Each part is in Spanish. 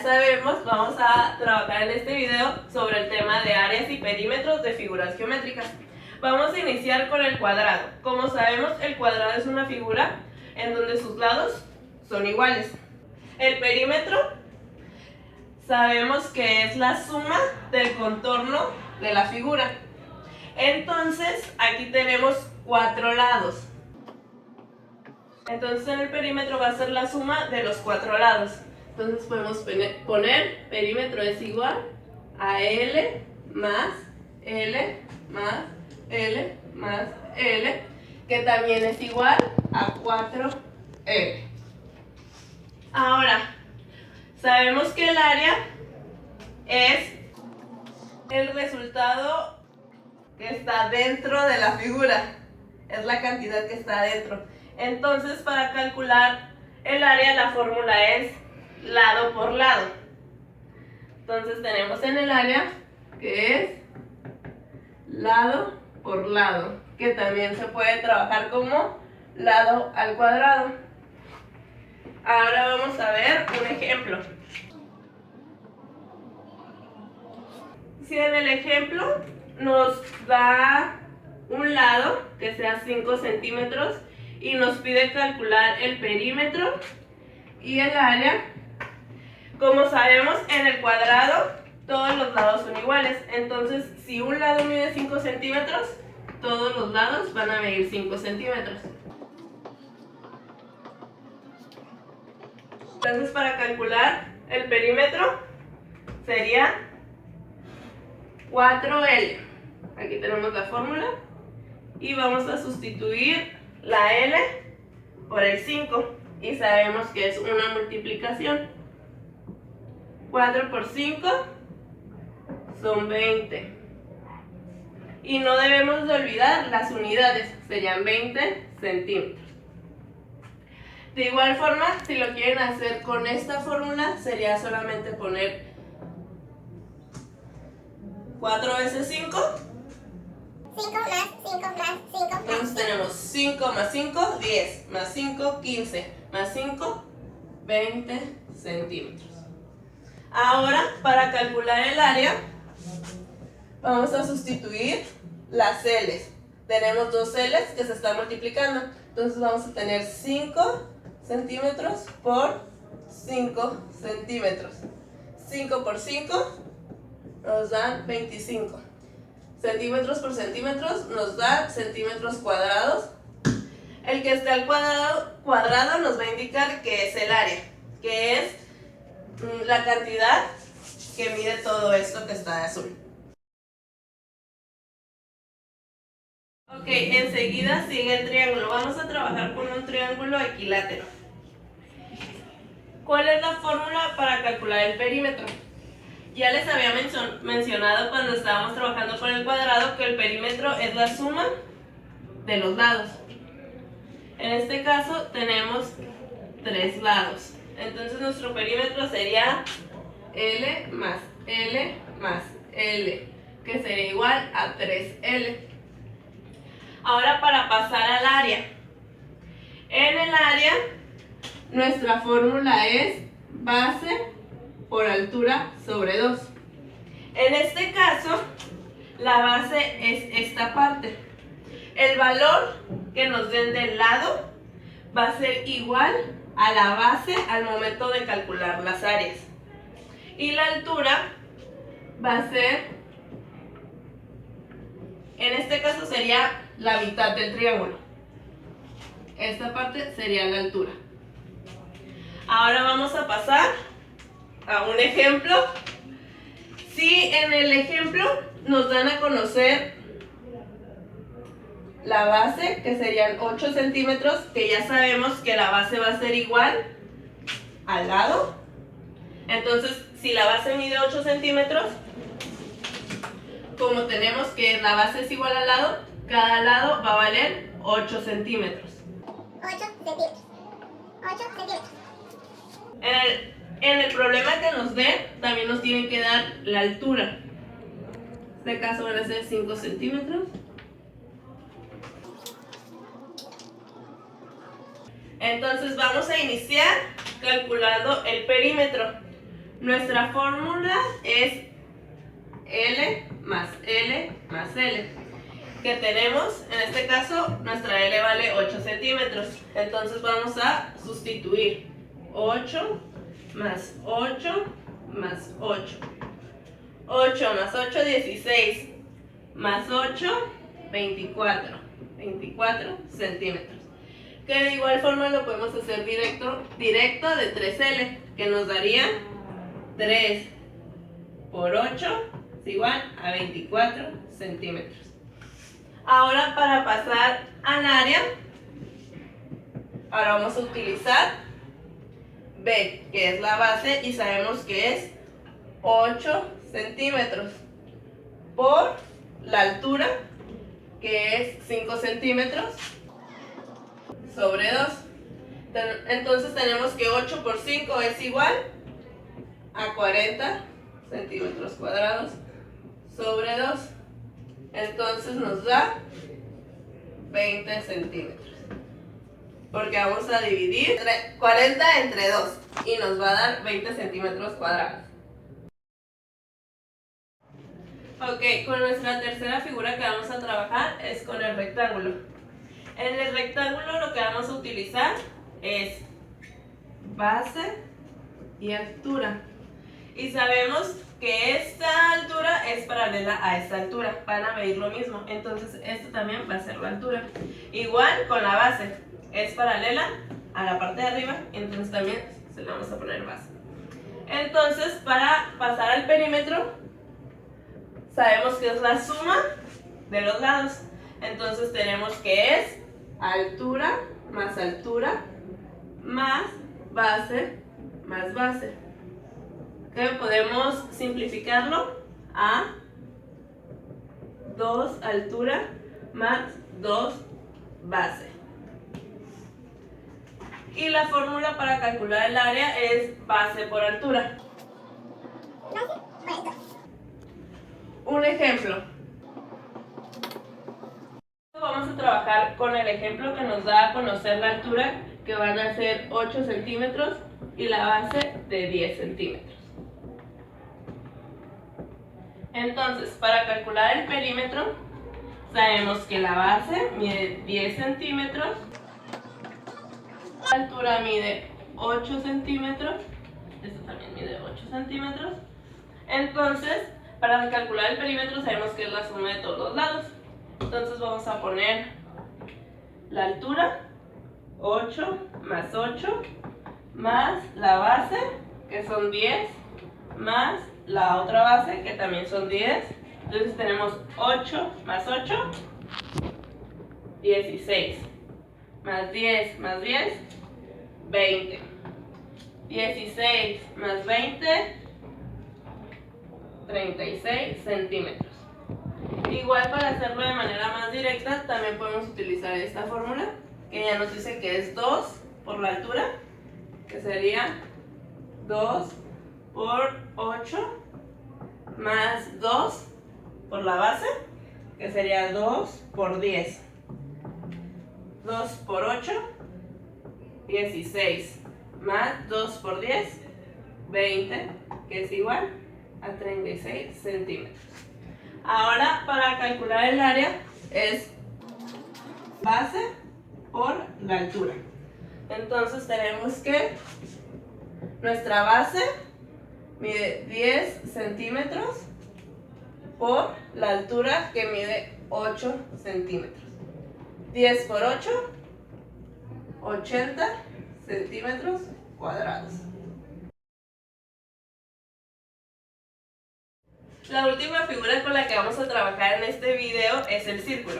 sabemos, vamos a trabajar en este video sobre el tema de áreas y perímetros de figuras geométricas. Vamos a iniciar con el cuadrado. Como sabemos, el cuadrado es una figura en donde sus lados son iguales. El perímetro sabemos que es la suma del contorno de la figura. Entonces, aquí tenemos 4 lados. Entonces, en el perímetro va a ser la suma de los 4 lados. Entonces, podemos poner perímetro es igual a L más L más L más L, que también es igual a 4L. Ahora, sabemos que el área es el resultado que está dentro de la figura, es la cantidad que está dentro. Entonces, para calcular el área, la fórmula es lado por lado. Entonces, tenemos en el área que es lado por lado, que también se puede trabajar como lado al cuadrado. Ahora vamos a ver un ejemplo. Si en el ejemplo nos da un lado que sea 5 centímetros y nos pide calcular el perímetro y el área, como sabemos, en el cuadrado todos los lados son iguales. Entonces, si un lado mide 5 centímetros, todos los lados van a medir 5 centímetros. Entonces, para calcular el perímetro sería 4L. Aquí tenemos la fórmula y vamos a sustituir la L por el 5 y sabemos que es una multiplicación. 4 por 5 son 20. Y no debemos de olvidar las unidades, serían 20 centímetros. De igual forma, si lo quieren hacer con esta fórmula, sería solamente poner 4 veces 5. 5 más 5 más 5 más. Entonces tenemos 5 más 5, 10, más 5, 15, más 5, 20 centímetros. Ahora, para calcular el área, vamos a sustituir las L's. Tenemos dos L's que se están multiplicando. Entonces vamos a tener 5 centímetros por 5 centímetros. 5 por 5 nos dan 25. Centímetros por centímetros nos da centímetros cuadrados. El que esté al cuadrado nos va a indicar que es el área, que es la cantidad que mide todo esto que está de azul. Ok, enseguida sigue el triángulo. Vamos a trabajar con un triángulo equilátero. ¿Cuál es la fórmula para calcular el perímetro? Ya les había mencionado cuando estábamos trabajando con el cuadrado que el perímetro es la suma de los lados. En este caso tenemos 3 lados. Entonces nuestro perímetro sería L más L más L, que sería igual a 3L. Ahora, para pasar al área. En el área, nuestra fórmula es base por altura sobre 2. En este caso, la base es esta parte. El valor que nos den del lado va a ser igual a la base al momento de calcular las áreas. Y la altura va a ser, en este caso sería la mitad del triángulo. Esta parte sería la altura. Ahora vamos a pasar a un ejemplo. Si en el ejemplo nos dan a conocer la base, que serían 8 centímetros, que ya sabemos que la base va a ser igual al lado. Entonces, si la base mide 8 centímetros, como tenemos que la base es igual al lado, cada lado va a valer 8 centímetros. 8 centímetros. 8 centímetros. En el problema que nos den, también nos tienen que dar la altura. En este caso van a ser 5 centímetros. Entonces vamos a iniciar calculando el perímetro. Nuestra fórmula es L más L más L. Que tenemos, en este caso, nuestra L vale 8 centímetros. Entonces vamos a sustituir 8 más 8 más 8. 8 más 8, 16. Más 8, 24. 24 centímetros. Que de igual forma lo podemos hacer directo de 3L, que nos daría 3 por 8 es igual a 24 centímetros. Ahora para pasar al área, ahora vamos a utilizar B, que es la base, y sabemos que es 8 centímetros por la altura, que es 5 centímetros, sobre 2. Entonces tenemos que 8 por 5 es igual a 40 centímetros cuadrados sobre 2. Entonces nos da 20 centímetros. Porque vamos a dividir 40 entre 2 y nos va a dar 20 centímetros cuadrados. Ok, con nuestra tercera figura que vamos a trabajar es con el rectángulo. En el rectángulo lo que vamos a utilizar es base y altura. Y sabemos que esta altura es paralela a esta altura. Van a medir lo mismo. Entonces esto también va a ser la altura. Igual con la base. Es paralela a la parte de arriba. Entonces también se le vamos a poner base. Entonces para pasar al perímetro, sabemos que es la suma de los lados. Entonces tenemos que es altura más base más base. Que podemos simplificarlo a 2 altura más 2 base. Y la fórmula para calcular el área es base por altura. Un ejemplo. Vamos a trabajar con el ejemplo que nos da a conocer la altura, que van a ser 8 centímetros y la base de 10 centímetros. Entonces, para calcular el perímetro, sabemos que la base mide 10 centímetros, la altura mide 8 centímetros, esto también mide 8 centímetros. Entonces, para calcular el perímetro sabemos que es la suma de todos los lados. Entonces vamos a poner la altura, 8 más 8, más la base, que son 10, más la otra base, que también son 10. Entonces tenemos 8 más 8, 16, más 10 más 10, 20. 16 más 20, 36 centímetros. Igual, para hacerlo de manera más directa, también podemos utilizar esta fórmula, que ya nos dice que es 2 por la altura, que sería 2 por 8, más 2 por la base, que sería 2 por 10. 2 por 8, 16, más 2 por 10, 20, que es igual a 36 centímetros. Ahora, para calcular el área, es base por la altura. Entonces tenemos que nuestra base mide 10 centímetros por la altura, que mide 8 centímetros. 10 por 8, 80 centímetros cuadrados. La última figura con la que vamos a trabajar en este video es el círculo.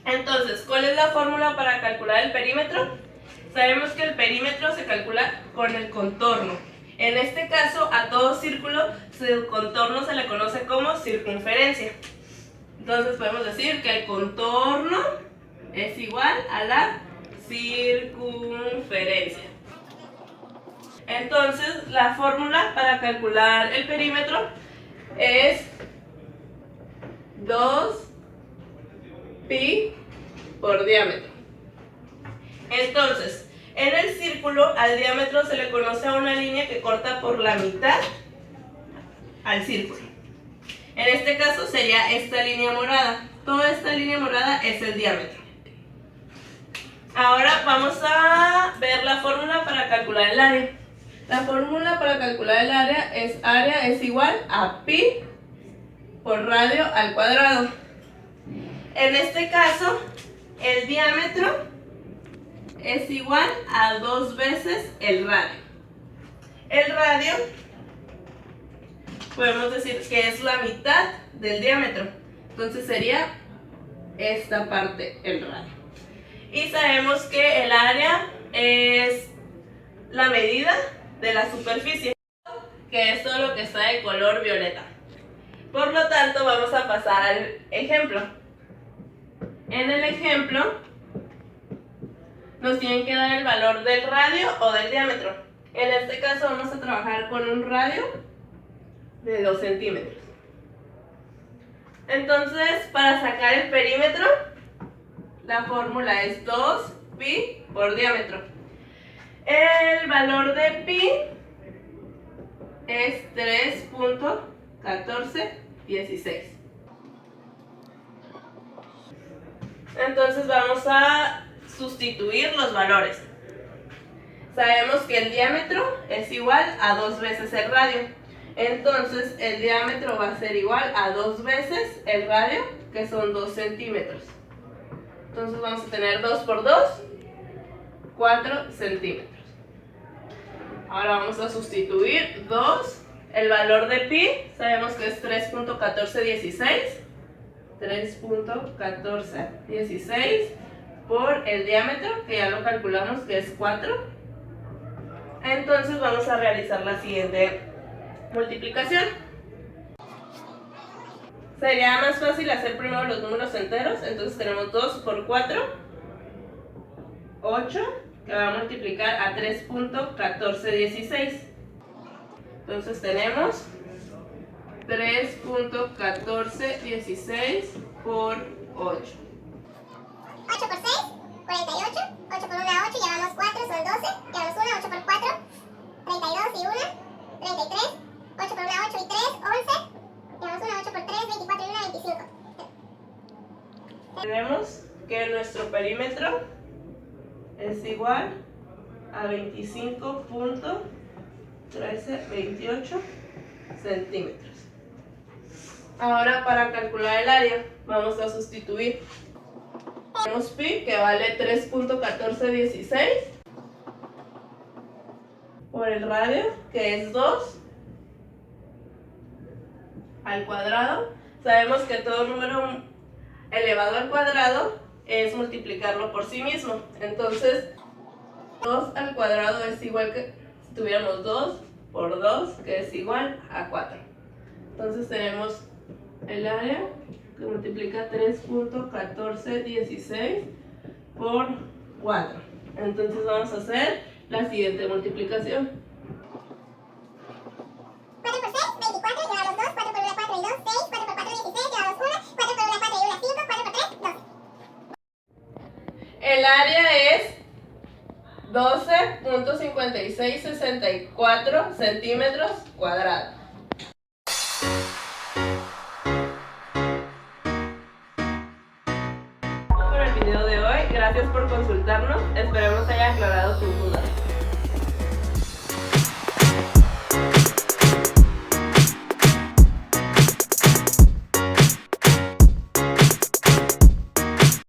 Entonces, ¿cuál es la fórmula para calcular el perímetro? Sabemos que el perímetro se calcula con el contorno. En este caso, a todo círculo, su contorno se le conoce como circunferencia. Entonces podemos decir que el contorno es igual a la circunferencia. Entonces, la fórmula para calcular el perímetro es 2pi por diámetro. Entonces, En el círculo, al diámetro se le conoce a una línea que corta por la mitad al círculo. En este caso sería esta línea morada. Toda esta línea morada es el diámetro. Ahora vamos a ver la fórmula para calcular el área. La fórmula para calcular el área es igual a pi por radio al cuadrado. En este caso, el diámetro es igual a 2 veces el radio. El radio podemos decir que es la mitad del diámetro. Entonces sería esta parte el radio. Y sabemos que el área es la medida de la superficie, que es todo lo que está de color violeta. Por lo tanto, vamos a pasar al ejemplo. En el ejemplo, nos tienen que dar el valor del radio o del diámetro. En este caso vamos a trabajar con un radio de 2 centímetros. Entonces, para sacar el perímetro, la fórmula es 2pi por diámetro. El valor de pi es 3.1416. Entonces vamos a sustituir los valores. Sabemos que el diámetro es igual a 2 veces el radio. Entonces el diámetro va a ser igual a 2 veces el radio, que son 2 centímetros. Entonces vamos a tener 2 por 2, 4 centímetros. Ahora vamos a sustituir 2. El valor de pi sabemos que es 3.1416. 3.1416 por el diámetro, que ya lo calculamos que es 4. Entonces vamos a realizar la siguiente multiplicación. Sería más fácil hacer primero los números enteros. Entonces tenemos 2 por 4, 8, que va a multiplicar a 3.1416. Entonces tenemos 3.1416 por 8. 8 por 6, 48. 8 por 1, 8. Llevamos 4, son 12. Llevamos 1, 8 por 4, 32 y 1, 33. 8 por 1, 8 y 3, 11. Llevamos 1, 8 por 3, 24 y 1, 25. Tenemos que nuestro perímetro es igual a 25.1328 centímetros. Ahora, para calcular el área, vamos a sustituir. Tenemos pi, que vale 3.1416, por el radio, que es 2 al cuadrado. Sabemos que todo número elevado al cuadrado es multiplicarlo por sí mismo. Entonces, 2 al cuadrado es igual que si tuviéramos 2 por 2, que es igual a 4. Entonces tenemos el área que multiplica 3.1416 por 4. Entonces vamos a hacer la siguiente multiplicación. 4 por 6, 24. Llevamos 2. 4 por 1, 4 y 2, 6. 4 por 4, 16. Llevamos 1. 4 por 1, 4 y 1, 5. 4 por 3, 12. El área es 12.5664 centímetros cuadrados. Por el video de hoy, gracias por consultarnos. Esperemos haya aclarado tu duda.